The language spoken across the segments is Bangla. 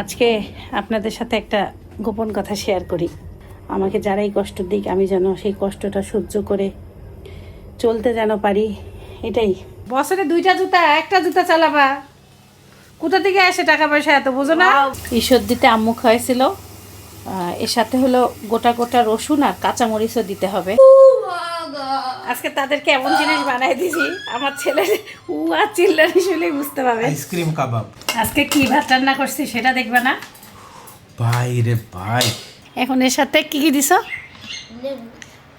আজকে আপনাদের সাথে একটা গোপন কথা শেয়ার করি। আমাকে যারাই কষ্ট দিক আমি যেন সেই কষ্টটা সহ্য করে চলতে যেন পারি, এটাই। বছরে 2টা জুতা, একটা জুতা চালাবা, কোথা থেকে আসে টাকা পয়সা এত, বোঝো না? ঈশ্বর দিতে আম্মু খাওয়াইছিল, এর সাথে হলো গোটা গোটা রসুন আর কাঁচামরিচও দিতে হবে। আজকে তাদেরকে এমন জিনিস বানাই দিছি আমার ছেলের আর চিল্লানি শুনলেই বুঝতে পারবে। আইসক্রিম কাবাব। আজকে কি ভাত রান্না করছি সেটা দেখবে না ভাই রে ভাই। এখন এর সাথে কি কি দিছো?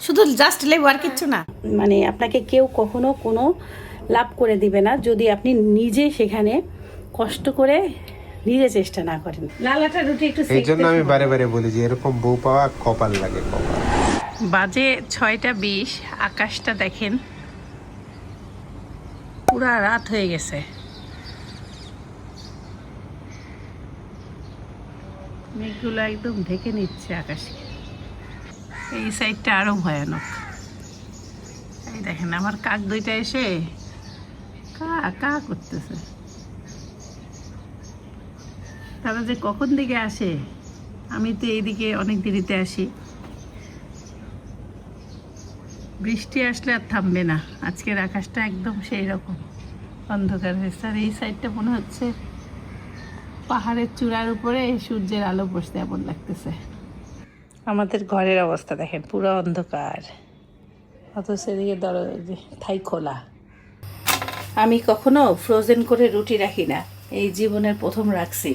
শুধু জাস্ট লেবু, আর কিচ্ছু না। মানে আপনাকে কেউ কখনো কোনো লাভ করে দিবে না যদি আপনি নিজে সেখানে কষ্ট করে নিজে চেষ্টা না করেন। লাল আটা রুটি একটু এই জন্য আমি বারে বারে বলি যে এরকম বউ পাওয়া কপাল লাগে, কপাল। বাজে 6টা 20, আকাশটা দেখেন পুরা রাত হয়ে গেছে। মেঘগুলো একদম ঢেকে নিচ্ছে আকাশকে। এই সাইডটা আরো ভয়ানক। এই দেখেন আমার কাক দুইটা এসে কা কা করতেছে। তারা যে কখন দিকে আসে, আমি তো এইদিকে অনেক দেরিতে আসি। বৃষ্টি আসলে আর থামবে না। আজকের আকাশটা একদম সেই রকম অন্ধকার হয়েছে। আর এই সাইডটা মনে হচ্ছে পাহাড়ের চূড়ার উপরে সূর্যের আলো পড়ছে এমন লাগতেছে। আমাদের ঘরের অবস্থা দেখেন, পুরো অন্ধকার, অথচ এদিকে থাই খোলা। আমি কখনো ফ্রোজেন করে রুটি রাখি না, এই জীবনের প্রথম রাখছি।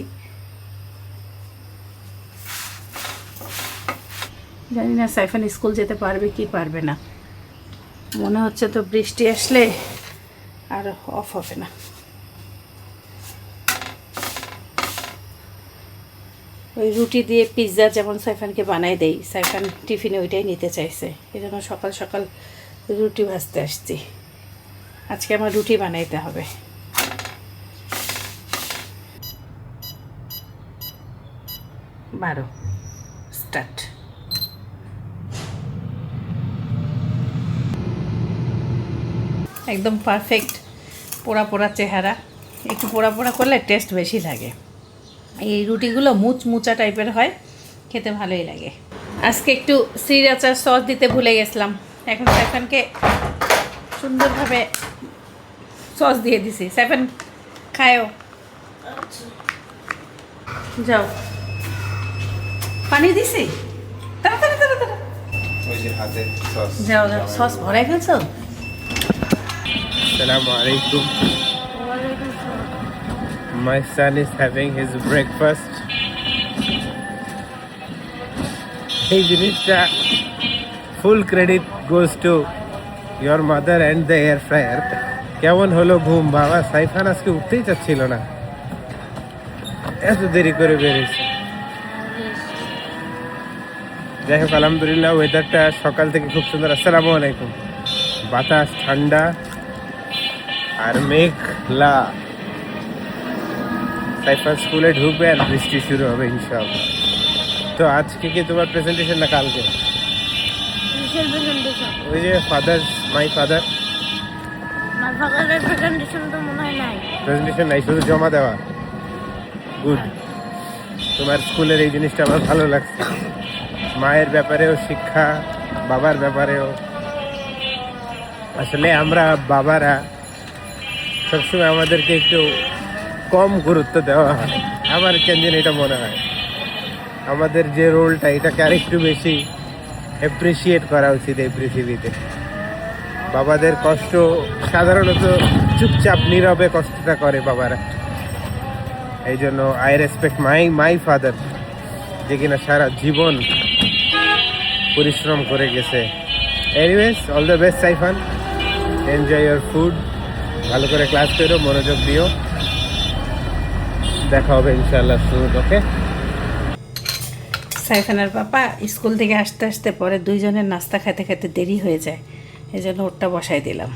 জানি না সাইফান স্কুল যেতে পারবে কি পারবে না। মনে হচ্ছে তো বৃষ্টি আসলে আর অফ হবে না। ওই রুটি দিয়ে পিৎজা যেমন সাইফানকে বানাই দেই, সাইফান টিফিনে ওইটাই নিতে চাইছে, এই জন্য সকাল সকাল রুটি ভাজতে আসছি। আজকে আমার রুটি বানাইতে হবে। বারো স্টার্ট। একদম পারফেক্ট পোড়া পোড়া চেহারা। একটু পোড়া পোড়া করলে টেস্ট বেশি লাগে। এই রুটিগুলো মুচমুচা টাইপের হয়, খেতে ভালোই লাগে। আজকে একটু শ্রীরাচার সস দিতে ভুলে গেছিলাম। এখন সাইফানকে সুন্দরভাবে সস দিয়ে দিছি। সাইফান খায়ও, যাও। পানি দিছি, তাড়াতাড়ি তাড়াতাড়ি ওই যে হাতে সস। যাও যাও, সস ভরাই ফেলছো? আসসালামু আলাইকুম। My son is having his breakfast. এই জিনিসটা ফুল credit goes to your mother and the air fryer. কেমন হলো ঘুম বাবা? সাইফান আজকে উঠতেই চাচ্ছিল না, এত দেরি করে বেরিয়েছে। যাই হোক আলহামদুলিল্লাহ, ওয়েদারটা সকাল থেকে খুব সুন্দর। আসসালামু আলাইকুম। বাতাস ঠান্ডা আর মেঘলা। সাইফান স্কুলে ঢুকবে আর বৃষ্টি শুরু হবে ইনশাআল্লাহ। তো আজকে কি তোমার প্রেজেন্টেশন না কালকে? ওই যে ফাদার, মাই ফাদার। প্রেজেন্টেশন নাই, শুধু জমা দেওয়া। গুড। তোমার স্কুলের এই জিনিসটা আমার ভালো লাগছে। মায়ের ব্যাপারেও শিক্ষা, বাবার ব্যাপারেও। আসলে আমরা বাবারা সবসময় আমাদেরকে একটু কম গুরুত্ব দেওয়া হয়। আমার কেন যেন এটা মনে হয় আমাদের যে রোলটা, এটাকে আরেকটু বেশি অ্যাপ্রিসিয়েট করা উচিত এই পৃথিবীতে। বাবাদের কষ্ট সাধারণত চুপচাপ নীরবে কষ্টটা করে বাবারা। এই জন্য আই রেসপেক্ট মাই ফাদার, যে কিনা সারা জীবন পরিশ্রম করে গেছে। Anyways, all the best Saifan, enjoy your food. ভালো করে ক্লাস করো, মনোযোগ দিও। দেখা হবে ইনশাআল্লাহ সুন। ওকে। সাইফানের পাপা স্কুল থেকে আসতে আসতে পরে দুইজনের নাস্তা খেতে খেতে দেরি হয়ে যায়, এই জন্য ওরটা বসাই দিলাম।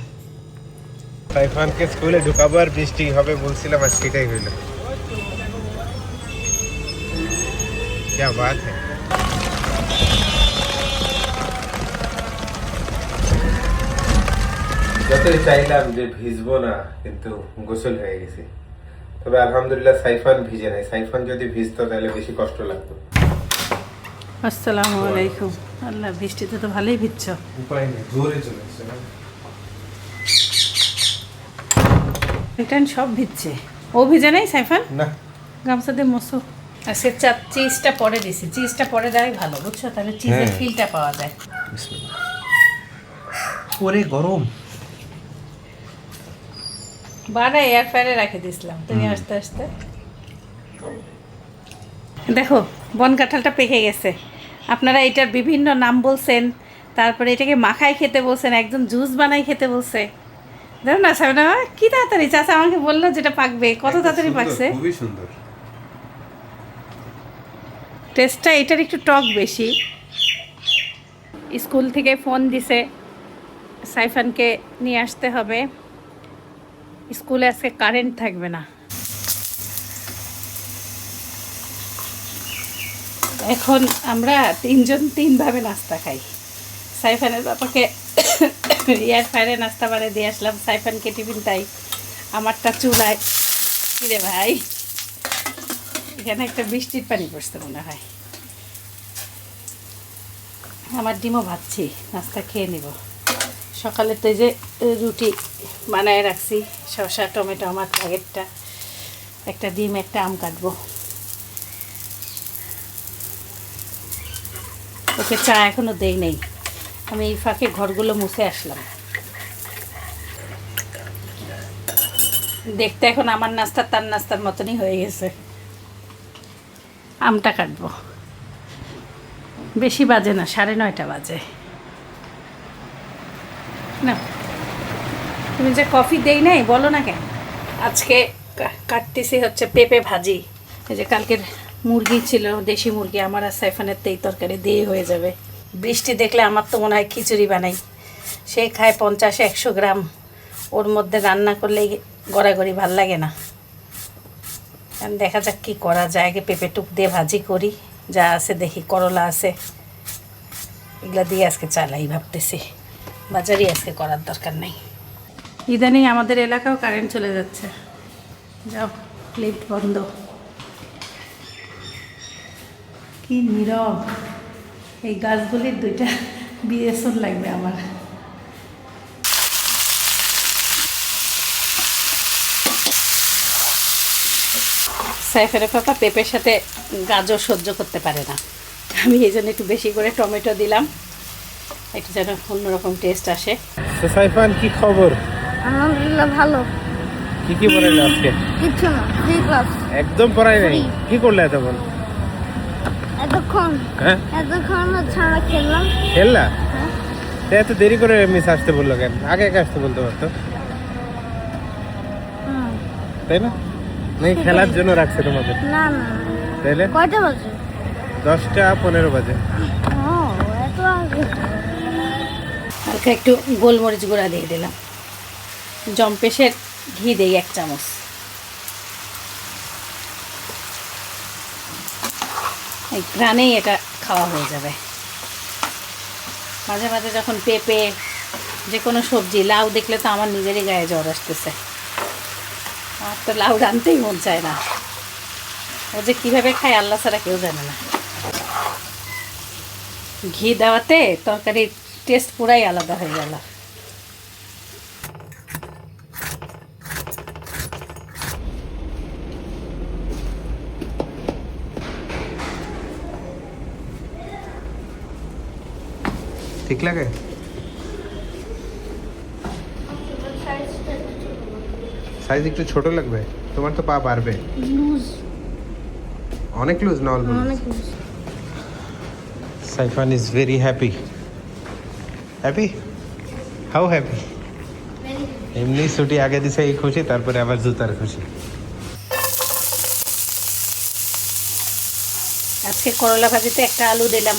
সাইফানকে স্কুলে ঢুকাবো আর বৃষ্টি হবে বলছিলাম, আর সেটাই হইল। क्या बात है। যতই চাইলাম যে ভিজবো না, কিন্তু গোসল হয়ে গেছে। তবে আলহামদুলিল্লাহ সাইফান ভিজে নাই, সাইফান যদি ভিজতো তাহলে বেশি কষ্ট লাগতো। আসসালামু আলাইকুম। আল্লাহ, বৃষ্টিতে তো ভালোই ভিজছ। উপায় নেই, জোরে চলে আসছে না। রিটার্ন সব ভিজছে। ও ভিজে নাই সাইফান? না, গামছা দিয়ে মশো। আর সে চিজটা পরে দিছি, চিজটা পরে দেওয়াই ভালো, বুঝছো? তাহলে চিজের ফিলটা পাওয়া যায়। ওরে গরম। বাড়া এয়ার ফ্রায়ারে রেখে দিয়েছিলাম, তুমি আস্তে আস্তে। দেখো বন কাঁঠালটা পেকে গেছে। আপনারা এটার বিভিন্ন নাম বলছেন, তারপরে এটাকে মাখায় খেতে বলছেন, একজন জুস বানাই খেতে বলছে। দেখো না সামনে কি তাড়াতাড়ি চাচা আমাকে বললো যেটা পাকবে, কত তাড়াতাড়ি পাকছে। খুবই সুন্দর। টেস্টটা এটার একটু টক বেশি। স্কুল থেকে ফোন দিছে সাইফানকে নিয়ে আসতে হবে, স্কুলে আজকে কারেন্ট থাকবে না। এখন আমরা তিনজন তিনভাবে নাস্তা খাই। সাইফানের বাবাকে এয়ার ফ্রায়ারে নাস্তা বানিয়ে দিয়ে আসলাম, সাইফানকে টিফিন তাই, আমারটা চুলায়। কিরে ভাই, এখানে একটা বৃষ্টির পানি পড়ছে মনে হয়। আমার ডিমও ভাজছি, নাস্তা খেয়ে নিব। সকালে তো এই যে রুটি বানায় রাখছি, শসা টমেটো আমার প্যাকেটটা, একটা ডিম একটা আম কাটবো। ওকে চা এখনো দেই নেই, আমি এই ফাঁকে ঘরগুলো মুছে আসলাম। দেখতে এখন আমার নাস্তা তার নাস্তার মতনই হয়ে গেছে। আমটা কাটবো, বেশি বাজে না, 9:30 বাজে। না তুমি যে কফি দেই নাই বলো না কেন? আজকে কাটতেছি হচ্ছে পেঁপে ভাজি। এই যে কালকের মুরগি ছিল, দেশি মুরগি, আমার আর সাইফানের তেই তরকারি দিয়ে হয়ে যাবে। বৃষ্টি দেখলে আমার তো মনে হয় খিচুড়ি বানাই। সে খায় 50-100 গ্রাম, ওর মধ্যে রান্না করলে গড়াগড়ি ভাল লাগে না। দেখা যাক কী করা যায়, আগে পেঁপে টুক দিয়ে ভাজি করি, যা আছে দেখি, করলা আছে, এগুলা দিয়ে আজকে চালাই ভাবতেছি। বাজারই আজকে করার দরকার নেই। ইদানিং আমাদের এলাকাও কারেন্ট চলে যাচ্ছে। যাও, লিফট বন্ধ। কি নীরব, এই গাছগুলির 2টা বিএসএল লাগবে আমার। সাইফানের পাপা পেঁপের সাথে গাজর সহ্য করতে পারে না, আমি এই জন্য একটু বেশি করে টমেটো দিলাম, একটু যেন অন্যরকম টেস্ট আসে। তো সাইফান কি খবর? আলহামদুলিল্লাহ ভালো। কি কি পড়াইলো আজকে? কিছু না, 3 ক্লাস। একদম পড়াই নাই? কি করলে এতক্ষণ? হ্যাঁ, এতক্ষণ হচ্ছে আমরা খেললাম। খেললা? তা এত দেরি করে মিস আসতে বললো কেন? আগে আগে আসতে বলতে পারতো, তাই না? নাকি খেলার জন্য রাখছে তোমাদের? না না, তাইলে কয়টা বাজে? 10টা 15 বাজে। ও এত আগে। হালকা একটু গোলমরিচ গুঁড়া দিয়ে দিলাম, জম্পেশের ঘি দিই 1 চামচ। এই ঘ্রাণেই এটা খাওয়া হয়ে যাবে। মাঝে মাঝে যখন পেঁপে, যে কোনো সবজি, লাউ দেখলে তো আমার নিজেরই গায়ে জ্বর আসতেছে। আমার তো লাউ রানতেই মন চায় না। ও যে কীভাবে খায় আল্লাহ ছাড়া কেউ জানে না। ঘি দেওয়াতে তরকারির টেস্ট পুরাই আলাদা হয়ে গেল। ঠিক লাগে? সাইজ একটু ছোট লাগবে, তোমার তো পা বাড়বে। লুজ, অনেক লুজ না? অল্প অনেক loose. Saifan is very happy. Happy? How happy? এমনি ছুটি আগে দিছে এই খুশি, তারপরে আবার জুতার খুশি। আজকে করলা ভাজিতে একটা আলু দিলাম,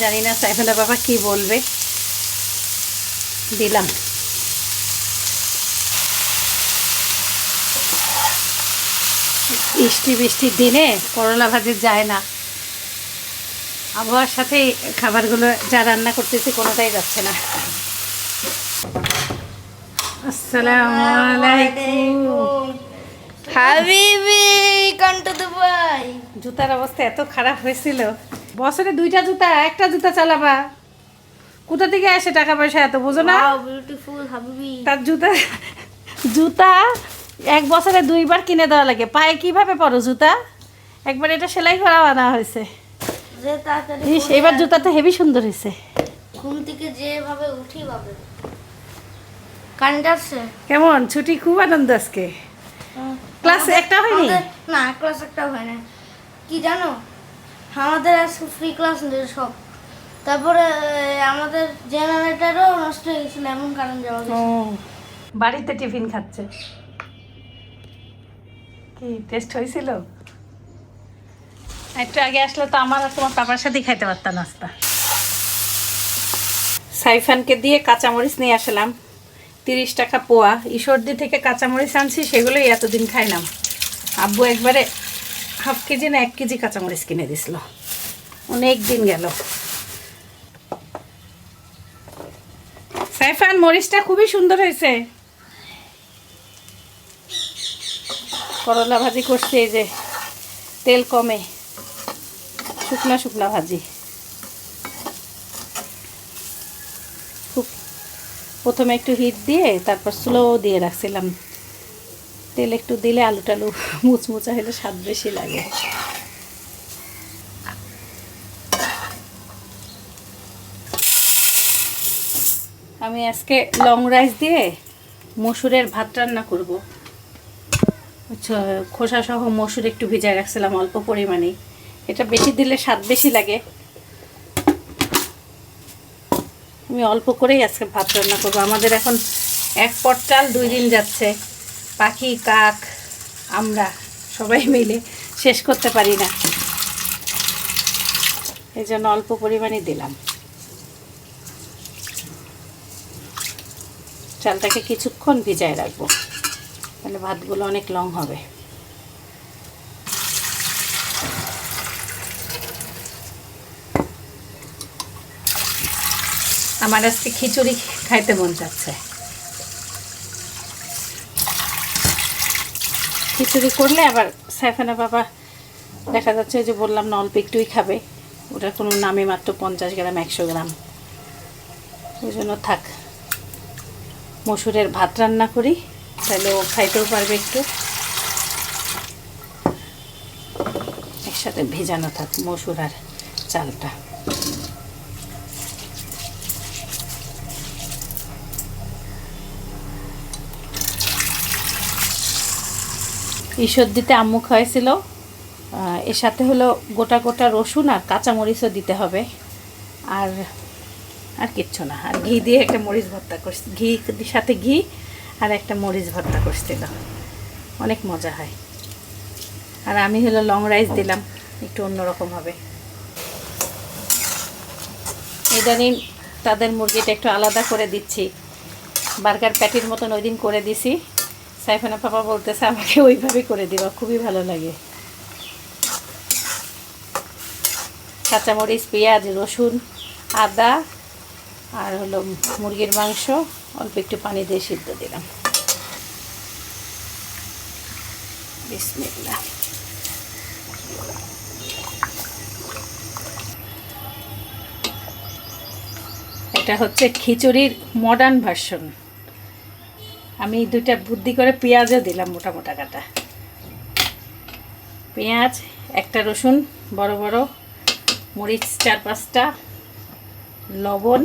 জানি না সাইফানের বাবা কি বলবে, দিলাম। বৃষ্টির দিনে করলা ভাজি যায় না, আবহাওয়ার সাথে খাবারগুলো যা রান্না করতেছি কোনোটাই যাচ্ছে না। আসসালামু আলাইকুম। হাবিবি কাম টু দুবাই। জুতার অবস্থা এত খারাপ হয়েছিল, বছরে 2টা জুতা, একটা জুতা চালাবা, কোথা থেকে আসে টাকা পয়সা এত, বোঝো না? ওয়াও বিউটিফুল হাবিবি। তার জুতা জুতা 1 বছরে 2বার কিনে দেওয়া লাগে, পায়ে কিভাবে পরো জুতা? একবার এটা সেলাই করা আনা হয়েছে। যে তাড়াতাড়ি ইস, এবার জুতা তো হেভি সুন্দর হয়েছে। ঘুম থেকে যেভাবে উঠি ভাবে কারেন্ট আসছে। কেমন ছুটি? খুব আনন্দ আজকে। ক্লাস একটা হয়নি? না, ক্লাস একটা হয় না। কি জানো, আমাদের আজকে ফ্রি ক্লাস সব। তারপরে আমাদের জেনারেটরও নষ্ট হয়ে গেছিল, এমন কারেন্ট যাওয়া ও, গেছে। বাড়িতে টিফিন খাচ্ছে। কি টেস্ট হয়েছিল? একটু আগে আসলে তো আমার আর তোমার পাপার সাথেই খাইতে পারতাম নাস্তা। সাইফানকে দিয়ে কাঁচামরিচ নিয়ে আসলাম, 30 টাকা পোয়া। ঈশ্বরদী থেকে কাঁচামরিচ আনছি, সেগুলোই এতদিন খাইলাম। আব্বু একবারে হাফ কেজি না 1 কেজি কাঁচামরিচ কিনে দিছিল, অনেক দিন গেল। সাইফান, মরিচটা খুবই সুন্দর হয়েছে। করলা ভাজি করছি, এই যে তেল কমে, শুকনা শুকনা ভাজি। খুব প্রথমে একটু হিট দিয়ে তারপর স্লো দিয়ে রাখছিলাম, তেল একটু দিলে আলু টালু মুচমুচা হলে স্বাদ বেশি লাগে। আমি আজকে লং রাইস দিয়ে মসুরের ভাত রান্না করব। আচ্ছা, খোসা সহ মসুর একটু ভিজায় রাখছিলাম অল্প পরিমাণে, এটা বেশি দিলে স্বাদ বেশি লাগে। আমি অল্প করেই আজকে ভাত রান্না করবো। আমাদের এখন 1 পট চাল 2 দিন যাচ্ছে। পাখি, কাক, আমরা সবাই মিলে শেষ করতে পারি না, এই জন্য অল্প পরিমাণে দিলাম। চালটাকে কিছুক্ষণ ভিজায় রাখবো, তাহলে ভাতগুলো অনেক লং হবে। আমার আজকে খিচুড়ি খাইতে মন চাচ্ছে। খিচুড়ি করলে আবার সাইফানা বাবা দেখা যাচ্ছে, যে বললাম না অল্প একটুই খাবে, ওটার কোনো নামে মাত্র 50 গ্রাম 100 গ্রাম, ওই জন্য থাক, মসুরের ভাত রান্না করি, তাহলে ও খাইতেও পারবে একটু। একসাথে ভেজানো থাক মসুর আর চালটা। ঈশ্বরদীতে আম্মু খাওয়াইছিল, এর সাথে হলো গোটা গোটা রসুন আর কাঁচামরিচও দিতে হবে, আর আর কিচ্ছু না। আর ঘি দিয়ে একটা মরিচ ভর্তা করছি, ঘি সাথে ঘি আর একটা মরিচ ভর্তা করছিল, অনেক মজা হয়। আর আমি হলো লং রাইস দিলাম, একটু অন্যরকম হবে। ইদানিং তাদের মুরগিটা একটু আলাদা করে দিচ্ছি, বার্গার প্যাটির মতন ওই দিন করে দিছি। সাইফানা পাপা বলতেছে আমাকে ওইভাবে করে দিবা, খুবই ভালো লাগে। কাঁচামরিচ, পেঁয়াজ, রসুন, আদা আর হলো মুরগির মাংস অল্প একটু পানি দিয়ে সিদ্ধ দিলাম। বিসমিল্লাহ। এটা হচ্ছে খিচুড়ির মডার্ন ভার্সন। আমি 2টা বুদ্ধি করে পেঁয়াজও দিলাম, মোটা মোটা কাটা পেঁয়াজ, একটা রসুন বড় বড়, মরিচ 4-5টা, লবণ,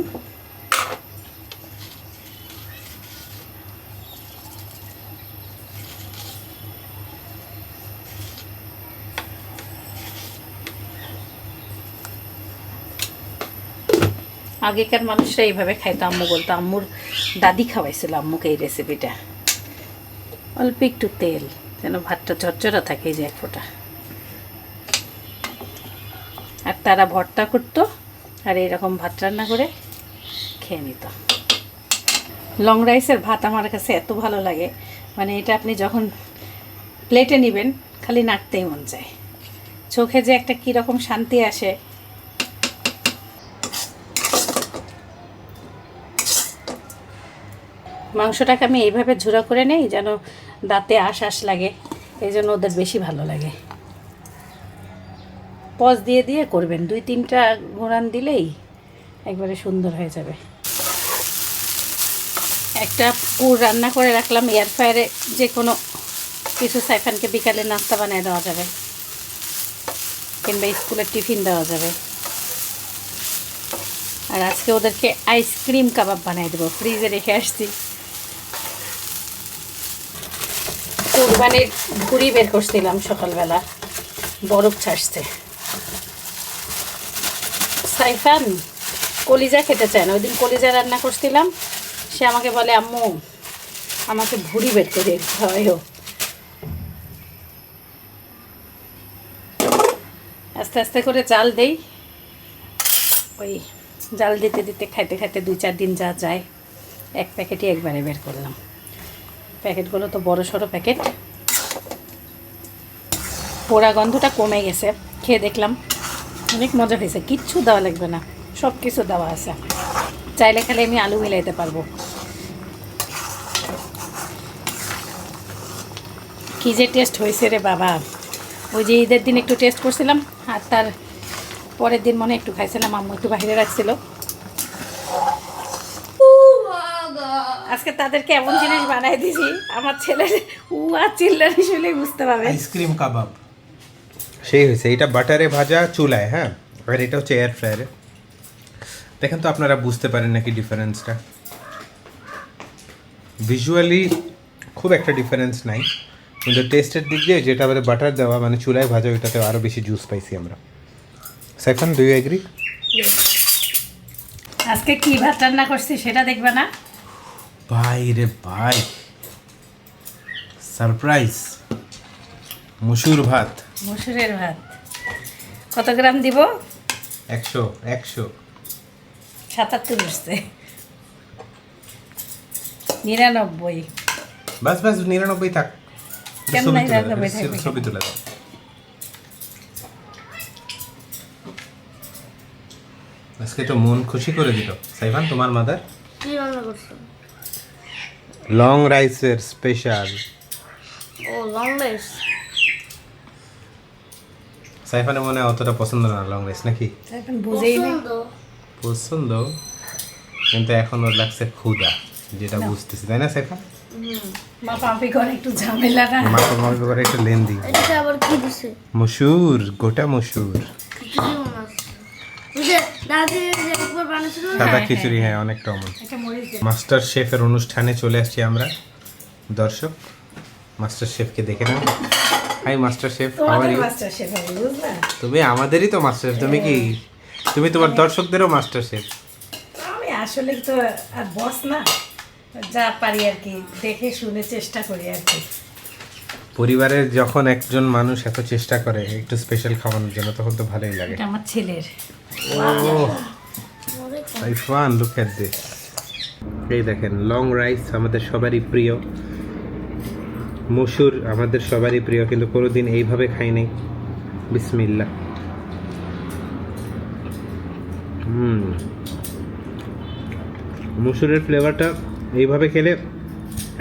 আগেকার মানুষরা এইভাবে খাইতো, আম্মু বলতো, আম্মুর দাদি খাওয়াইছিল আম্মুকে এই রেসিপিটা। অল্প একটু তেল, যেন ভাতটা ঝরঝরা থাকে, এই যে 1 ফোঁটা। আর তারা ভর্তা করতো আর এইরকম ভাত রান্না করে খেয়ে নিত। লং রাইসের ভাত আমার কাছে এত ভালো লাগে, মানে এটা আপনি যখন প্লেটে নেবেন খালি নাড়তেই মন চায়, চোখে যে একটা কীরকম শান্তি আসে। মাংসটাকে আমি এইভাবে ঝুড়া করে নেই, যেন দাঁতে আশ লাগে, এই জন্য ওদের বেশি ভালো লাগে। পজ দিয়ে দিয়ে করবেন, 2-3টা ঘোরান দিলেই একবারে সুন্দর হয়ে যাবে। একটা পুর রান্না করে রাখলাম এয়ার ফ্রায়ারে, যে কোনো কিছু সাইফানকে বিকালে নাস্তা বানিয়ে দেওয়া যাবে, কিংবা স্কুলের টিফিন দেওয়া যাবে। আর আজকে ওদেরকে আইসক্রিম কাবাব বানিয়ে দেবো, ফ্রিজে রেখে আসছি। কুরবানির ঘুড়ি বের করছিলাম সকালবেলা, বরফ ছাড়ছে। সাইফান কলিজা খেতে চায় না, ওই দিন কলিজা রান্না করছিলাম, সে আমাকে বলে আম্মু আমাকে ভুড়ি বের করে খাওয়াইও। আস্তে আস্তে করে জাল দেই, ওই জাল দিতে দিতে খাইতে খাইতে 2-4 দিন যা যায়, এক প্যাকেটই একবারে বের করলাম। প্যাকেটগুলো তো বড় সড়ো প্যাকেট। পোড়া গন্ধটা কমে গেছে, খেয়ে দেখলাম অনেক মজা হয়েছে। কিচ্ছু দেওয়া লাগবে না, সব কিছু দেওয়া আছে। চাইলে খালি আমি আলু মিলাইতে পারবো। কী যে টেস্ট হয়েছে রে বাবা! ওই যে ঈদের দিন একটু টেস্ট করছিলাম, আর তার পরের দিন মনে একটু খাইছিলাম, আম্মু একটু বাইরে রাখছিল। আজকে তাদেরকে এমন জিনিস বানাই দিছি, আমার ছেলের আর চিল্লানি শুনে বুঝতে পারবে। আইসক্রিম কাবাব সেই হয়েছে। এটা বাটারে ভাজা চুলায়, হ্যাঁ, আর এটা হচ্ছে এয়ার ফ্রায়ারে। দেখেন তো আপনারা বুঝতে পারেন নাকি ডিফারেন্সটা? ভিজুয়ালি খুব একটা ডিফারেন্স নাই, কিন্তু টেস্টের দিক দিয়ে যেটা আমাদের বাটার দেওয়া মানে চুলায় ভাজা, ওইটাতে আরও বেশি জুস পাইছি আমরা। Saifan, do you agree? আজকে কি ভাত রান্না করছি সেটা দেখবে না? ভাই রে ভাই, সারপ্রাইজ! মসুর ভাত, মসুরের ভাত। কত গ্রাম দিব? 100 77 উঠছে, 99। বাস 99 থাক। কেন ছবি 99 তুলে থাকবে? ছবি তুলে দাও। আজকে তো মন খুশি করে দিল সাইফান, তোমার মাদার কি রান্না করছো? লং রাইসের স্পেশাল। ও লং রাইস। সাইফানের মনে হয় অতটা পছন্দ না লং রাইস, নাকি? এখন বুঝেই নেই। পছন্দ, কিন্তু এখন ওর লাগছে ক্ষুধা, যেটা বুঝতেছি, তাই না সাইফান? মা পাপি করে একটু ঝামেলা না। মাকে মনে করে একটু লেন্দি। এটা আবার কি দিছে? মসুর, গোটা মসুর, খিচুড়ি বানাচ্ছে। ওই যে দাদি যে একবার বানাচ্ছিল না? সাদা খিচুড়ি, হ্যাঁ, অনেকটা অমন। এটা মরিচ দে। মাস্টার শেফের অনুষ্ঠানে চলে আসছি আমরা, দর্শক। মাস্টার শেফকে দেখে নাও। Hi master chef, how are তোমাদের ইউ? মাস্টার শেফ হবে, বুঝলা? তুমি আমাদেরই তো মাস্টার, তুমি কি, তুমি তোমার দর্শকদেরও মাস্টার শেফ। আমি আসলে তো আর বস না, যা পারি আর কি, দেখে শুনে চেষ্টা করি আর কি। পরিবারের যখন একজন মানুষ এত চেষ্টা করে একটু স্পেশাল খাওয়ানোর জন্য, তখন তো ভালোই লাগে। এটা আমার ছেলের। Saifan, look at this. এই দেখেন, লং রাইস আমাদের সবারই প্রিয়, মসুর আমাদের সবারই প্রিয়, কিন্তু কোনোদিন এইভাবে খাই নাই। বিসমিল্লাহ। মসুরের ফ্লেভারটা এইভাবে খেলে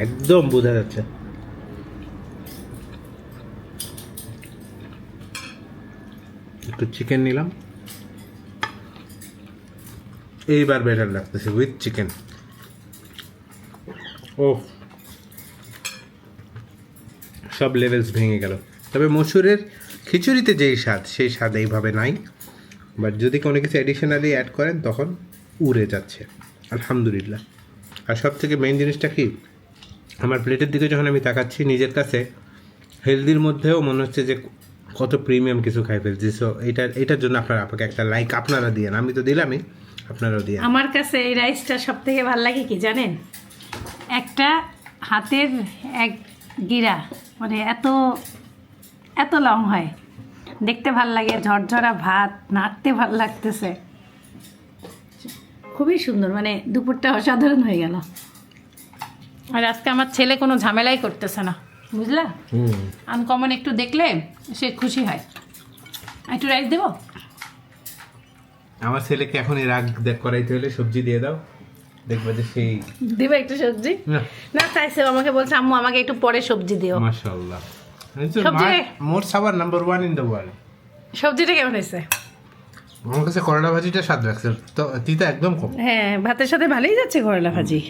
একদম বোঝা যাচ্ছে। একটু চিকেন নিলাম, এইবার বেটার লাগতেছে উইথ চিকেন। ও, সব লেভেলস ভেঙে গেল। তবে মসুরের খিচুড়িতে যেই স্বাদ, সেই স্বাদ এইভাবে নাই, বাট যদি কোনো কিছু অ্যাডিশনালি অ্যাড করেন তখন উড়ে যাচ্ছে, আলহামদুলিল্লাহ। আর সব থেকে মেইন জিনিসটা কি, আমার প্লেটের দিকে যখন আমি তাকাচ্ছি, নিজের কাছে হেলদির মধ্যেও মনে হচ্ছে যে কত প্রিমিয়াম কিছু খাই ফেলছি। সো এটার জন্য আপনারা আপনাকে একটা লাইক আপনারা দিয়েন, আমি তো দিলামই, আপনারাও দিয়ে। আমার কাছে এই রাইসটা সব থেকে ভালো লাগে কি জানেন? একটা হাতের এক গিরা, মানে এত এত লং হয়, দেখতে ভাল লাগে, ঝরঝরা ভাত, নাড়তে ভাল লাগতেছে, খুবই সুন্দর। মানে দুপুরটা অসাধারণ হয়ে গেল। আর আজকে আমার ছেলে কোনো ঝামেলাই করতেছে না, বুঝলা? আনকমন একটু দেখলে সে খুশি হয়। একটু রাইস দেবো? আমার ছেলেকে এখনই রাগ করাইতে হলে সবজি দিয়ে দাও, দেখবে যে সেই দেবো একটু সবজি। না, না চাইছে, আমাকে বলছে আম্মু আমাকে একটু পরে সবজি দিও। মাশাআল্লাহ। সবজি- মোর সাবার নাম্বার 1 ইন দ্য ওয়ার্ল্ড। সবজিটা কেমন হয়েছে? আমার কাছে করলা ভাজিটা স্বাদ লাগছে, তো তিতা একদম কম। হ্যাঁ, ভাতের সাথে ভালোই যাচ্ছে করলা ভাজি।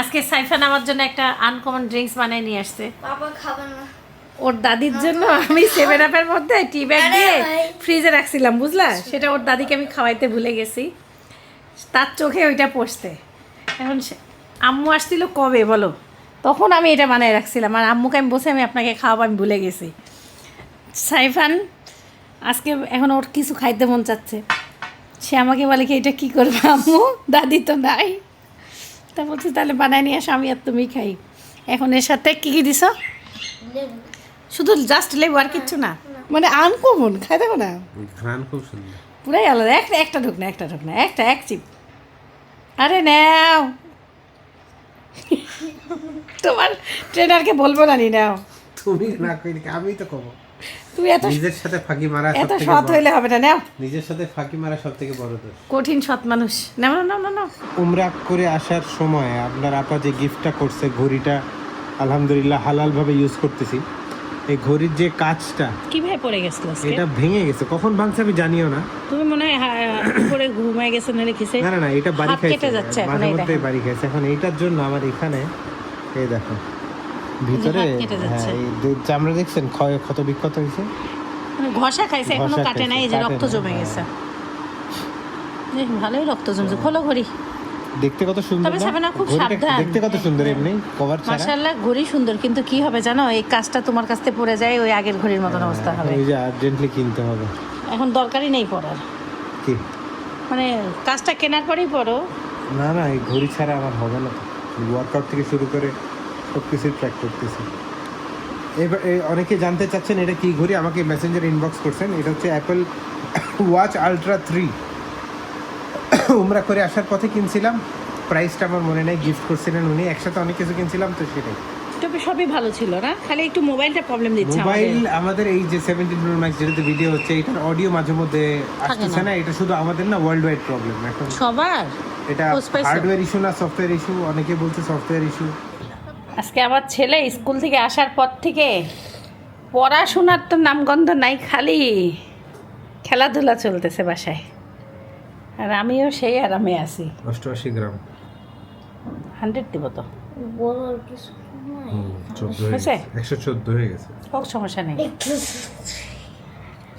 আজকে সাইফান আমার জন্য একটা আনকমন ড্রিঙ্কস বানিয়ে নিয়ে আসছে। পাপা খাবে না। ওর দাদির জন্য আমি 7 আপের মধ্যে টি ব্যাগ আরে দিয়ে ভাই। ফ্রিজে রাখছিলাম, বুঝলা? সেটা ওর দাদিকে আমি খাওয়াইতে ভুলে গেছি, তার চোখে ওইটা পড়ছে। এখন আম্মু আসছিল কবে বলো, তখন আমি এটা বানিয়ে রাখছিলাম, আর আম্মুকে আমি বসে আমি আপনাকে খাওয়াবো আমি ভুলে গেছি। সাইফান আজকে এখন ওর কিছু খাইতে মন চাচ্ছে, সে আমাকে বলে কি এটা কী করবে আম্মু, দাদি তো নাই। তা বলছি তাহলে বানায় নিয়ে আসো, আমি আর তুমি খাই। এখন এর সাথে কী কী দিছ? লেবু। শুধু জাস্ট লেবু আর কিচ্ছু না? মানে আনকমন, খাই দেখো না, ঘ্রাণ খুব সুন্দর। পুরাই আলাদা। একটা ঢুক না, এক চিপ। আরে নাও, তোমার ট্রেনারকে বলবো না নি নাও। তুমি না কইলে আমি তো কব। তুমি এত নিজের সাথে ফাঁকি মারা এত সৎ হইলে হবে না, নাও। নিজের সাথে ফাঁকি মারা সবথেকে বড় দোষ। কঠিন সৎ মানুষ। নাও নাও নাও নাও। উমরা করে আসার সময় আপনার আপা যে গিফটটা করছে, ঘড়িটা আলহামদুলিল্লাহ হালালভাবে ইউজ করতেছি। এই ঘড়ির যে কাঁচটা কিভাবে পড়ে গেছিল আজকে? এটা ভেঙে গেছে, কখন ভাঙছে আমি জানিও না। তুমি মনে হয় উপরে ঘুমায় গেছে না রেখেছে। না না না, এটা বাড়ি হাত কেটে খাইছে, যাচ্ছে এখন, মাঝে এই মধ্যে দেখো। বাড়ি খাইছে। এখন এইটার জন্য আমার এখানে এই দেখো ভিতরে, হাত কেটে যাচ্ছে। হ্যাঁ, এই চামড়া দেখছেন ক্ষত বিক্ষত হয়েছে। মানে ঘষা খাইছে, এখনো ঘষা কাটে নাই, এই যে খাইছে, রক্ত কাটে জমে না, গেছে। ভালোই রক্ত জমছে। খোলো ঘড়ি। দেখতে কত সুন্দর তবে না? সাবানা খুব ঘড়িটা সাবধান। দেখতে কত সুন্দর এমনি কভার ছাড়া। মাশাআল্লাহ, ঘড়ি সুন্দর, কিন্তু কি হবে জানো, এই কাজটা তোমার কাছ থেকে পড়ে যায়, ওই আগের ঘড়ির মতন অবস্থা হবে। ওই যে আর্জেন্টলি কিনতে হবে। এখন দরকারই নেই পড়ার, কি মানে কাজটা কেনার পরেই পড়ো। না না, এই ঘড়ি ছাড়া আমার হবে না। ওয়ার্কআউট থেকে শুরু করে সব কিছু ট্র্যাক করতেছি। এবার অনেকে জানতে চাচ্ছেন এটা কি ঘড়ি, আমাকে মেসেঞ্জার ইনবক্স করছেন। এটা হচ্ছে অ্যাপল ওয়াচ আলট্রা 3। উমরা করে আসার পথে কিনছিলাম, প্রাইসটা আমার মনে নেই, গিফট করছিলেন উনি, একসাথে অনেক কিছু কিনছিলাম, তো সেটাই। তবে সবই ভালো ছিল না, খালি একটু মোবাইলটা প্রবলেম দিচ্ছে মোবাইল আমাদের। আমাদের এই যে 17 Pro Max যেটাতে ভিডিও হচ্ছে, এটার অডিও মাঝে মধ্যে আসতেছে না। এটা শুধু আমাদের না, ওয়ার্ল্ড ওয়াইড প্রবলেম এখন। সবার এটা খোঁজ পাইছো? হার্ডওয়্যার ইস্যু না সফটওয়্যার ইস্যু, অনেকে বলছে সফটওয়্যার ইস্যু। আজকে আমার ছেলে স্কুল থেকে আসার পর থেকে পড়াশোনার তো নামগন্ধ নাই, খালি খেলাধুলা চলতেছে বাসায়, আর আমিও সেই আরামে আছি। 88 গ্রাম 100 দিব তো, বড় আর কিছু নাই। 14 হয়েছে? 114 হয়ে গেছে। হোক, সমস্যা নেই। একটু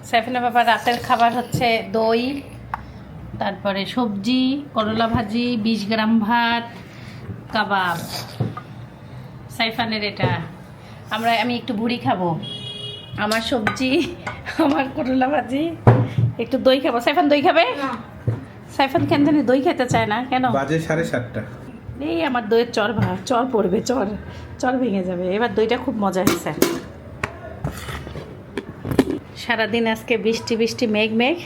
সাইফিনা বাবা রাতের খাবার হচ্ছে দই, তারপরে সবজি, করলা ভাজি, 20 গ্রাম ভাত, কাবাব। সাইফানের এটা, আমি একটু বুড়ি খাবো, আমার সবজি, আমার করলা ভাজি, একটু দই খাবো। সাইফান দই খাবে? না। সাইফান কেন জানি দই খেতে চায় না, কেন? বাজে 7:30। এই আমার দইয়ের চর পড়বে, চর ভেঙে যাবে। এবার দইটা খুব মজা হয়েছে। সারাদিন আজকে বৃষ্টি মেঘ,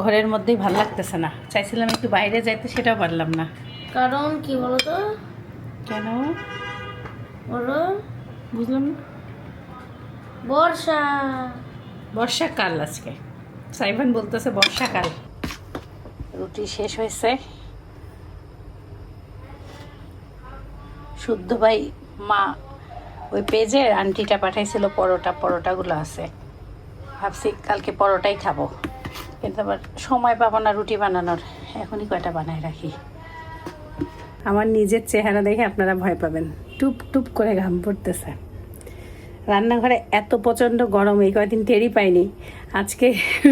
ঘরের মধ্যেই ভালো লাগতেছে না। চাইছিলাম একটু বাইরে যাইতে, সেটাও পারলাম না। কারণ কি বলো তো, কেন বলো, বুঝলাম না। বর্ষাকাল আজকে, সাইফান বলতেছে বর্ষাকাল। রুটি শেষ হয়েছে। শুদ্ধ ভাই মা ওই পেজে আন্টিটা পাঠাইছিল পরোটাগুলো আছে, ভাবছি কালকে পরোটাই খাবো, কিন্তু আবার সময় পাবো না রুটি বানানোর, এখনই কয়টা বানায় রাখি। আমার নিজের চেহারা দেখে আপনারা ভয় পাবেন, টুপ টুপ করে ঘাম পড়তেছে। রান্নাঘরে এত প্রচণ্ড গরম, এই কয়দিন টেরই পাইনি, আজকে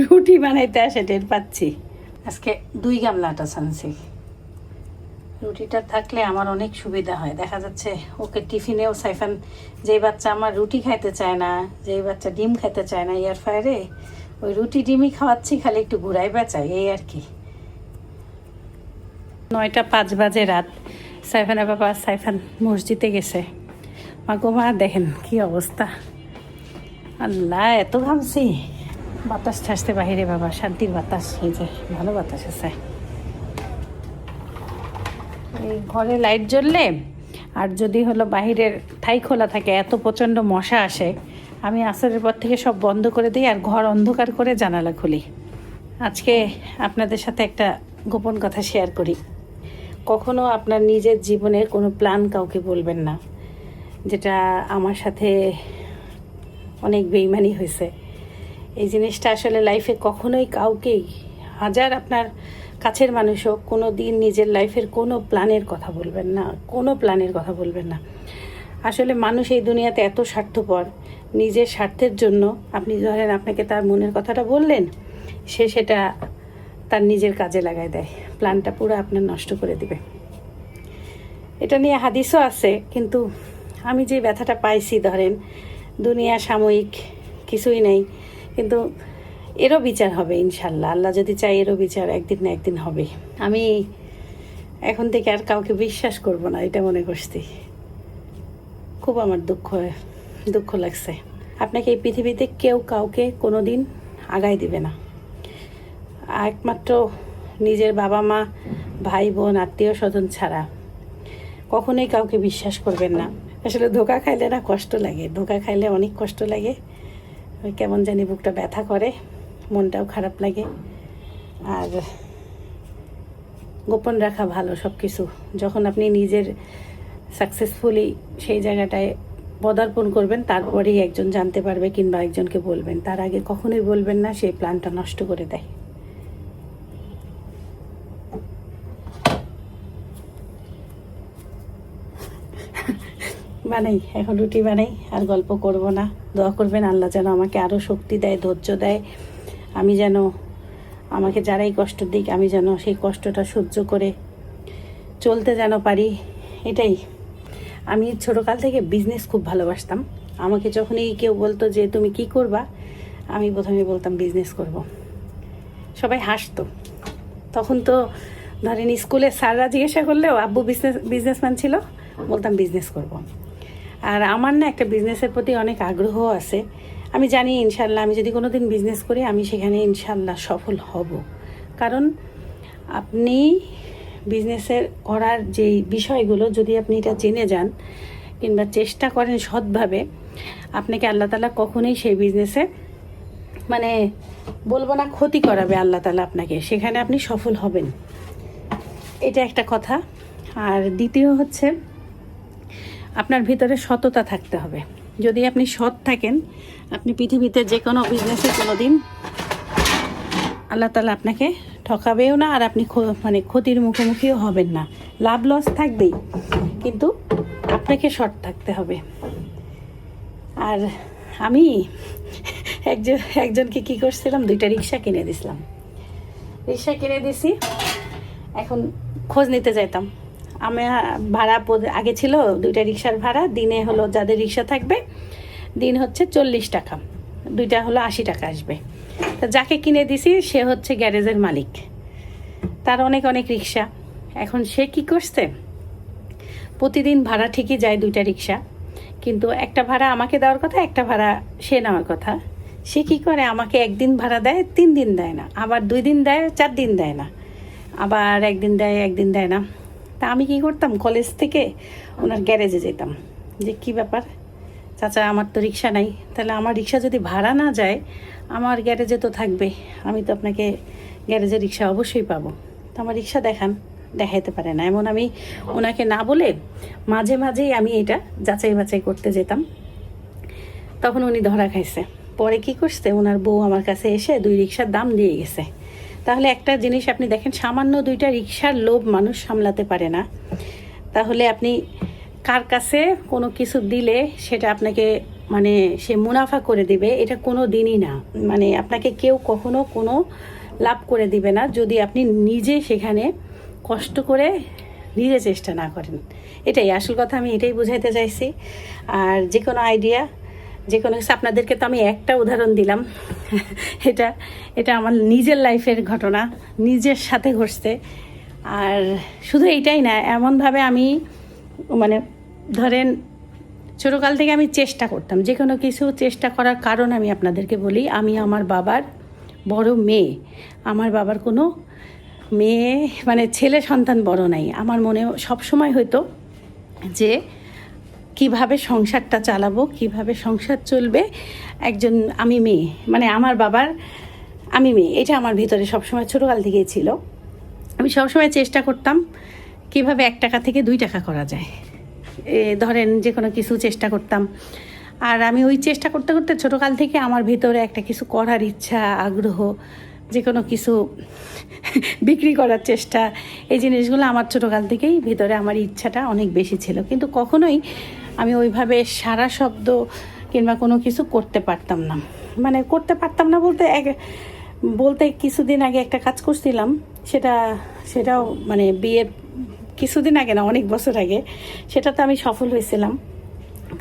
রুটি বানাইতে আসে টের পাচ্ছি। আজকে 2 গামলা আটা ছানছি। রুটিটা থাকলে আমার অনেক সুবিধা হয়। দেখা যাচ্ছে ওকে টিফিনেও সাইফান, যেই বাচ্চা আমার রুটি খাইতে চায় না, যেই বাচ্চা ডিম খেতে চায় না, এয়ার ফ্রায়ারে ওই রুটি ডিমই খাওয়াচ্ছি, খালি একটু ঘুরাই বেচাই, এই আর কি। 9:05 বাজে রাত। সাইফানের বাবা সাইফান মসজিদে গেছে। মা গো মা, দেখেন কি অবস্থা, আল্লাহ এত ঘামছি। বাতাস ঠাসতে বাহিরে বাবা, শান্তির বাতাস, এই যে ভালো বাতাস আছে। এই ঘরে লাইট জ্বললে আর যদি হলো বাহিরের ঠাই খোলা থাকে, এত প্রচণ্ড মশা আসে। আমি আসরের পর থেকে সব বন্ধ করে দিই আর ঘর অন্ধকার করে জানালা খুলি। আজকে আপনাদের সাথে একটা গোপন কথা শেয়ার করি। কখনো আপনার নিজের জীবনের কোনো প্ল্যান কাউকে বলবেন না, যেটা আমার সাথে অনেক বেইমানি হয়েছে। এই জিনিসটা আসলে লাইফে কখনোই কাউকেই, হাজার আপনার কাছের মানুষ হোক, কোনো দিন নিজের লাইফের কোনো প্ল্যানের কথা বলবেন না, কোনো প্ল্যানের কথা বলবেন না। আসলে মানুষ এই দুনিয়াতে এত স্বার্থপর, নিজের স্বার্থের জন্য আপনি ধরেন আপনাকে তার মনের কথাটা বললেন, সে সেটা তার নিজের কাজে লাগায় দেয়, প্ল্যানটা পুরো আপনার নষ্ট করে দিবে। এটা নিয়ে হাদিসও আছে, কিন্তু আমি যে ব্যথাটা পাইছি, ধরেন দুনিয়া সাময়িক, কিছুই নেই, কিন্তু এরও বিচার হবে ইনশাল্লাহ। আল্লাহ যদি চাই এরও বিচার একদিন না একদিন হবে। আমি এখন থেকে আর কাউকে বিশ্বাস করব না, এটা মনে করছি। খুব আমার দুঃখ লাগছে। আপনাকে এই পৃথিবীতে কেউ কাউকে কোনো দিন আগায় দিবে না, একমাত্র নিজের বাবা মা, ভাই বোন, আত্মীয় স্বজন ছাড়া কখনোই কাউকে বিশ্বাস করবেন না। আসলে ধোকা খাইলে না কষ্ট লাগে, ধোকা খাইলে অনেক কষ্ট লাগে, ওই কেমন জানি বুকটা ব্যথা করে, মনটাও খারাপ লাগে। আর গোপন রাখা ভালো সব কিছু। যখন আপনি নিজের সাকসেসফুলি সেই জায়গাটায় পদার্পণ করবেন, তারপরেই একজন জানতে পারবে কিংবা একজনকে বলবেন। তার আগে কখনোই বলবেন না, সেই প্ল্যানটা নষ্ট করে দেয়। বানাই, এখন রুটি বানাই, আর গল্প করব না। দোয়া করবেন আল্লাহ যেন আমাকে আরও শক্তি দেয়, ধৈর্য দেয়। আমি যেন, আমাকে যারাই কষ্ট দিক, আমি যেন সেই কষ্টটা সহ্য করে চলতে যেন পারি। এটাই। আমি ছোটোকাল থেকে বিজনেস খুব ভালোবাসতাম। আমাকে যখনই কেউ বলতো যে তুমি কি করবা, আমি প্রথমে বলতাম বিজনেস করব। সবাই হাসতো। তখন তো ধরেন স্কুলে স্যাররা জিজ্ঞাসা করলেও আব্বু বিজনেসম্যান ছিল, বলতাম বিজনেস করব। আর আমার না একটা বিজনেসের প্রতি অনেক আগ্রহ আছে। আমি জানি ইনশাল্লাহ আমি যদি কোনো দিন বিজনেস করি, আমি সেখানে ইনশাল্লাহ সফল হব। কারণ আপনি বিজনেসের করার যেই বিষয়গুলো যদি আপনি এটা জেনে যান কিংবা চেষ্টা করেন সৎভাবে, আপনাকে আল্লাহ তাআলা কখনোই সেই বিজনেসে, মানে বলবো না ক্ষতি করাবে আল্লাহ তাআলা আপনাকে, সেখানে আপনি সফল হবেন। এটা একটা কথা। আর দ্বিতীয় হচ্ছে, আপনার ভিতরে সততা থাকতে হবে। যদি আপনি সৎ থাকেন, আপনি পৃথিবীতে যে কোনো বিজনেসে কোনো দিন আল্লাহ তাআলা আপনাকে ঠকাবেও না, আর আপনি মানে ক্ষতির মুখোমুখিও হবেন না। লাভ লস থাকবেই, কিন্তু আপনাকে সৎ থাকতে হবে। আর আমি একজনকে কি করছিলাম, 2টা রিক্সা কিনে দিছিলাম। রিক্সা কিনে দিছি, এখন খোঁজ নিতে যাইতাম। আমি ভাড়া আগে ছিল 2টা রিক্সার ভাড়া দিনে হলো, যাদের রিক্সা থাকবে দিন হচ্ছে 40 টাকা, 2টা হলো 80 টাকা আসবে। তা যাকে কিনে দিছি সে হচ্ছে গ্যারেজের মালিক, তার অনেক রিক্সা। এখন সে কি করছে, প্রতিদিন ভাড়া ঠিকই যায় 2টা রিক্সা, কিন্তু একটা ভাড়া আমাকে দেওয়ার কথা, একটা ভাড়া সে নেওয়ার কথা। সে কি করে, আমাকে একদিন ভাড়া দেয়, 3 দিন দেয় না, আবার 2 দিন দেয়, 4 দিন দেয় না, আবার একদিন দেয়, একদিন দেয় না। তা আমি কি করতাম, কলেজ থেকে ওনার গ্যারেজে যেতাম, যে কি ব্যাপার চাচা, আমার তো রিক্সা নাই, তাহলে আমার রিক্সা যদি ভাড়া না যায়, আমার গ্যারেজে তো থাকবে, আমি তো আপনাকে গ্যারেজে রিক্সা অবশ্যই পাবো, তো আমার রিক্সা দেখাইতে পারে না। এমন আমি ওনাকে না বলে মাঝে মাঝেই আমি এটা যাচাই বাছাই করতে যেতাম। তখন উনি ধরা খাইছে। পরে কি করছে, ওনার বউ আমার কাছে এসে 2 রিক্সার দাম দিয়ে গেছে। তাহলে একটা জিনিস আপনি দেখেন, সামান্য 2টা রিক্সার লোভ মানুষ সামলাতে পারে না, তাহলে আপনি কার কাছে কোনো কিছু দিলে সেটা আপনাকে, মানে সে মুনাফা করে দিবে, এটা কোনো দিনই না। মানে আপনাকে কেউ কখনো কোনো লাভ করে দিবে না যদি আপনি নিজে সেখানে কষ্ট করে নিজে চেষ্টা না করেন। এটাই আসল কথা, আমি এটাই বোঝাইতে চাইছি। আর যে কোনো আইডিয়া, যে কোনো কিছু, আপনাদেরকে তো আমি একটা উদাহরণ দিলাম, এটা আমার নিজের লাইফের ঘটনা, নিজের সাথে ঘটছে। আর শুধু এইটাই না, এমনভাবে আমি, মানে ধরেন ছোটোকাল থেকে আমি চেষ্টা করতাম, যে কোনো কিছু চেষ্টা করার কারণ আমি আপনাদেরকে বলি। আমি আমার বাবার বড় মেয়ে, আমার বাবার কোনো মেয়ে, মানে ছেলে সন্তান বড় নাই। আমার মনে সবসময় হয়তো যে কিভাবে সংসারটা চালাবো, কিভাবে সংসার চলবে, একজন আমি মেয়ে, মানে আমার বাবার আমি মেয়ে, এটা আমার ভিতরে সবসময় ছোটোকাল থেকেই ছিল। আমি সবসময় চেষ্টা করতাম কিভাবে 1 টাকা থেকে 2 টাকা করা যায়। ধরেন যে কোনো কিছু চেষ্টা করতাম। আর আমি ওই চেষ্টা করতে করতে ছোটোকাল থেকে আমার ভিতরে একটা কিছু করার ইচ্ছা, আগ্রহ, যে কোনো কিছু বিক্রি করার চেষ্টা, এই জিনিসগুলো আমার ছোটোকাল থেকেই ভিতরে আমার ইচ্ছাটা অনেক বেশি ছিল। কিন্তু কখনোই আমি ওইভাবে সারা শব্দ কিংবা কোনো কিছু করতে পারতাম না। মানে করতে পারতাম না বলতে কিছুদিন আগে একটা কাজ করছিলাম, সেটাও মানে বিয়ের কিছুদিন আগে না, অনেক বছর আগে, সেটাতে আমি সফল হয়েছিলাম।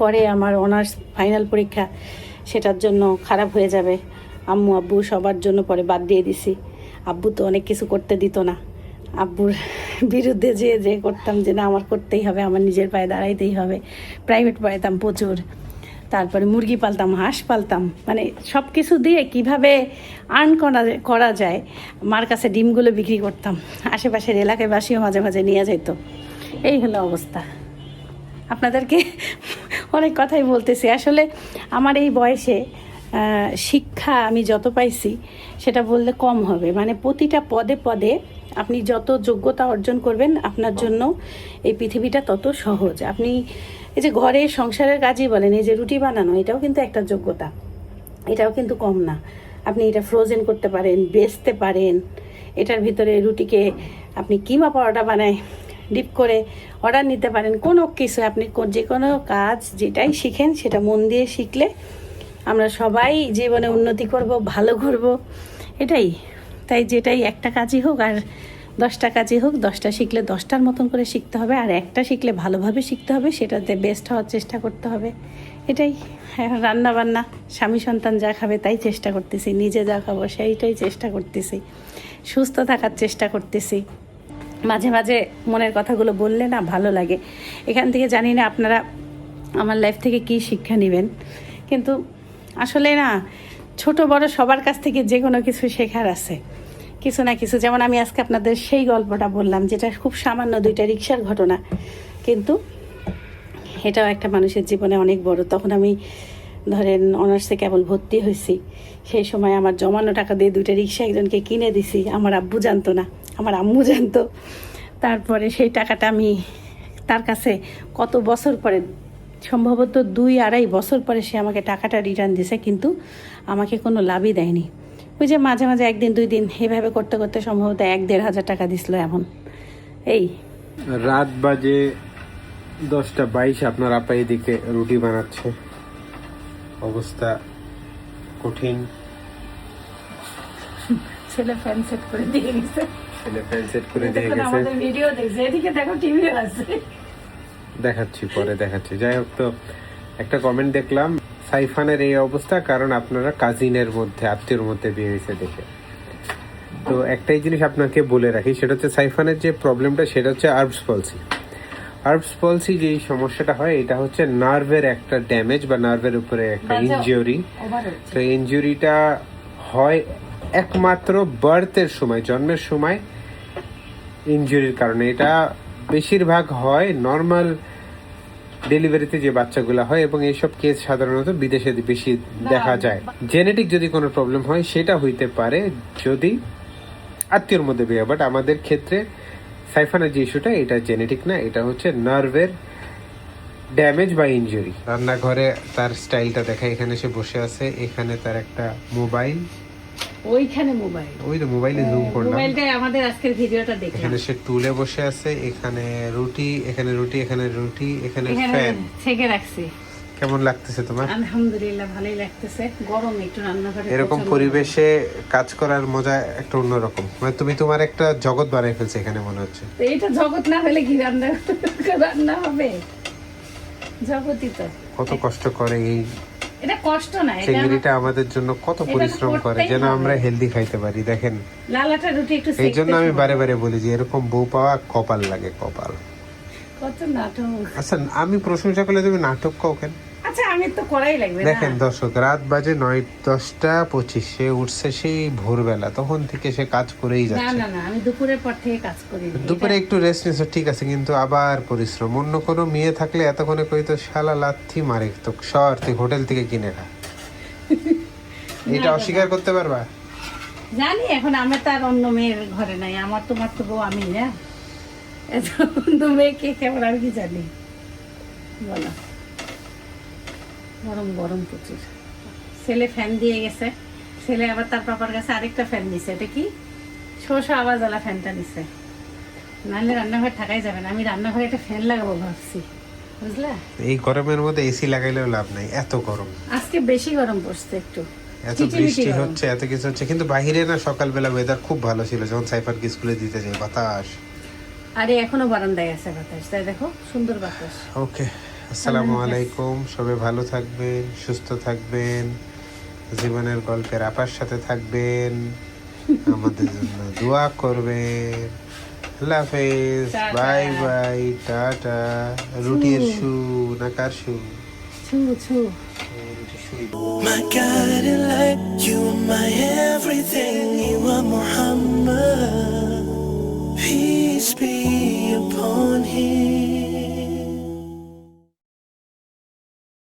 পরে আমার অনার্স ফাইনাল পরীক্ষা, সেটার জন্য খারাপ হয়ে যাবে, আম্মু আব্বু সবার জন্য পরে বাদ দিয়ে দিছি। আব্বু তো অনেক কিছু করতে দিত না, আব্বুর বিরুদ্ধে যে করতাম যে না আমার করতেই হবে, আমার নিজের পায়ে দাঁড়াইতেই হবে। প্রাইভেট পড়াইতাম প্রচুর, তারপরে মুরগি পালতাম, হাঁস পালতাম, মানে সব কিছু দিয়ে কিভাবে আর্ন করা যায়। মার কাছে ডিমগুলো বিক্রি করতাম, আশেপাশের এলাকাবাসীও মাঝে মাঝে নিয়ে যেত। এই হলো অবস্থা। আপনাদেরকে অনেক কথাই বলতেছি। আসলে আমার এই বয়সে শিক্ষা আমি যত পাইছি সেটা বললে কম হবে। মানে প্রতিটা পদে পদে আপনি যত যোগ্যতা অর্জন করবেন, আপনার জন্য এই পৃথিবীটা তত সহজ। আপনি এই যে ঘরে সংসারের কাজই বলেন, এই যে রুটি বানানো, এটাও কিন্তু একটা যোগ্যতা, এটাও কিন্তু কম না। আপনি এটা ফ্রোজেন করতে পারেন, বেচতে পারেন, এটার ভিতরে রুটিকে আপনি কিমা পরোটা বানায় ডিপ করে অর্ডার নিতে পারেন। কোনো কিছু আপনি যে কোনো কাজ যেটাই শিখেন সেটা মন দিয়ে শিখলে আমরা সবাই জীবনে উন্নতি করব, ভালো করব, এটাই। তাই যেটাই একটা কাজই হোক আর 10টা কাজই হোক, 10টা শিখলে 10টার মতন করে শিখতে হবে, আর একটা শিখলে ভালোভাবে শিখতে হবে, সেটাতে বেস্ট হওয়ার চেষ্টা করতে হবে। এটাই রান্না বান্না, স্বামী সন্তান যা খাবে তাই চেষ্টা করতেছি, নিজে যা খাবো সেইটাই চেষ্টা করতেছি, সুস্থ থাকার চেষ্টা করতেছি। মাঝে মাঝে মনের কথাগুলো বললে না ভালো লাগে। এখান থেকে জানি না আপনারা আমার লাইফ থেকে কী শিক্ষা নেবেন, কিন্তু আসলে না ছোট বড় সবার কাছ থেকে যে কোনো কিছু শেখার আছে, কিছু না কিছু। যেমন আমি আজকে আপনাদের সেই গল্পটা বললাম, যেটা খুব সামান্য 2টা রিকশার ঘটনা, কিন্তু এটাও একটা মানুষের জীবনে অনেক বড়। তখন আমি ধরেন অনার্সে কেবল ভর্তি হয়েছি, সেই সময় আমার জমানো টাকা দিয়ে 2টা রিকশা একজনকে কিনে দিছি। আমার আব্বু জানতো না, আমার আম্মু জানতো। তারপরে সেই টাকাটা আমি তার কাছে কত বছর পরে, সম্ভবত 2-2.5 বছর পরে সে আমাকে টাকাটা রিটার্ন দিছে, কিন্তু আমাকে কোনো লাভই দেয়নি। ওই যে মাঝে মাঝে 1 দিন 2 দিন এভাবে করতে করতে সম্ভবত 1-1.5 হাজার টাকা দিছিল এমন। এই রাত বাজে 10:22, আপনার আপা এদিকে রুটি বানাচ্ছে, অবস্থা কঠিন। ছেলে ফ্যান সেট করে দিয়ে গেছে, আমাদের ভিডিও দেখছে, এদিকে দেখো টিভিও আছে, দেখাচ্ছি পরে দেখাচ্ছি। যাই হোক, তো একটা কমেন্ট দেখলাম, সাইফানের এই অবস্থা কারণ আপনারা কাজিনের মধ্যে, আত্মীয়র মধ্যে বিয়ে হয়েছে দেখে। তো একটাই জিনিস আপনাকে বলে রাখি, সেটা হচ্ছে সাইফানের যে প্রবলেমটা সেটা হচ্ছে আর্বস পলসি। আর্বস পলসি যেই সমস্যাটা হয়, এটা হচ্ছে নার্ভের একটা ড্যামেজ বা নার্ভের উপরে একটা ইনজুরি। তো ইনজুরিটা হয় একমাত্র বার্থের সময়, জন্মের সময় ইনজুরির কারণে। এটা বেশিরভাগ হয় নর্মাল ডেলিভারিতে যে বাচ্চাগুলো হয়, এবং এইসব কেস সাধারণত বিদেশে বেশি দেখা যায়। জেনেটিক যদি কোনো প্রবলেম হয় সেটা হইতে পারে যদি আত্মীয়র মধ্যে বিয়ে। বাট আমাদের ক্ষেত্রে সাইফানের যে ইস্যুটা, এটা জেনেটিক না, এটা হচ্ছে নার্ভের ড্যামেজ বা ইনজুরি। রান্নাঘরে তার স্টাইলটা দেখা, এখানে সে বসে আছে, এখানে তার একটা মোবাইল, ওইখানে মোবাইল, ওই তো মোবাইলে জুম করলাম, মোবাইলটাই আমাদের আজকের ভিডিওটা দেখলাম। এখানে সে টুলে বসে আছে, এখানে রুটি, এখানে রুটি, এখানে রুটি, এখানে ফ্যান ছেকে রাখছি। কেমন লাগতেছে তোমার? আলহামদুলিল্লাহ ভালোই লাগতেছে। গরম একটু রান্নাঘরে, এরকম পরিবেশে কাজ করার মজা একটা অন্যরকম। মানে তুমি তোমার একটা জগৎ বানাই ফেলছো এখানে, মনে হচ্ছে। তো এটা জগৎ না হলে কি রান্না হবে? জগতই তো। কত কষ্ট করে এই এটা কষ্ট না, চিংড়িটা আমাদের জন্য কত পরিশ্রম করে যেন আমরা হেলদি খাইতে পারি। দেখেন লালাটা রুটি একটু, এই জন্য আমি বারে বারে বলি যে এরকম বউ পাওয়া কপাল লাগে, কপাল। কত নাটক। আচ্ছা, আমি প্রশংসা করলে তুমি নাটক কও কেন? আচ্ছা, আমি তো করাই লাগবে। দেখেন দর্শক, রাত বাজে 9:10:25, সে উঠছে সেই ভোরবেলা, তখন থেকে সে কাজ করেই না যাচ্ছে। না না, আমি দুপুরের পর থেকে কাজ করি। দুপুরে একটু রেস্ট নিছো ঠিক আছে, কিন্তু আবার পরিশ্রম। অন্য কোনো মেয়ে থাকলে এতক্ষণে কইতো শালা লাথি মারে তো, শহর থেকে হোটেল থেকে কিনে খা। এটা অস্বীকার করতে পারবা? জানি, এখন আমরা তো আর অন্য মেয়ের ঘরে নাই, আমার তোমার তো বউ আমি না, অন্য মেয়ে কে কেমন আমি কি জানি, বলো। গরম গরম প্রচুর। ছেলে ফ্যান দিয়ে গেছে, ছেলে আবার তার পাপার কাছে আরেকটা ফ্যান দিছে। এটা কি শোষা আওয়াজওয়ালা ফ্যানটা দিছে, নাহলে রান্নাঘরে থাকাই যাবে না। আমি রান্নাঘরে একটা ফ্যান লাগাবো ভাবছি, বুঝলা। এই গরমের মধ্যে এসি লাগাইলেও লাভ নাই, এত গরম। আজকে বেশি গরম পড়ছে একটু, এত চিটিমিটি বৃষ্টি গরম। হচ্ছে, এত কিছু হচ্ছে, কিন্তু বাইরে না সকালবেলা ওয়েদার খুব ভালো ছিল যখন সাইফারকে স্কুলে দিতে যাই, বাতাস। আরে এখনো বারান্দায় আছে বাতাস, তাই দেখো সুন্দর বাতাস। ওকে, আসসালামু আলাইকুম। সবাই ভালো থাকবেন, সুস্থ থাকবেন, জীবনের গল্পের আপার সাথে থাকবেন, আমাদের জন্য দোয়া করবেন। আল্লাহ হাফেজ, টাটা। Bye bye, tata. রুটির শু না কার শু? ছু ছু। রুটির শুই। My guiding light, you are my everything, you are Muhammad. Peace be upon him.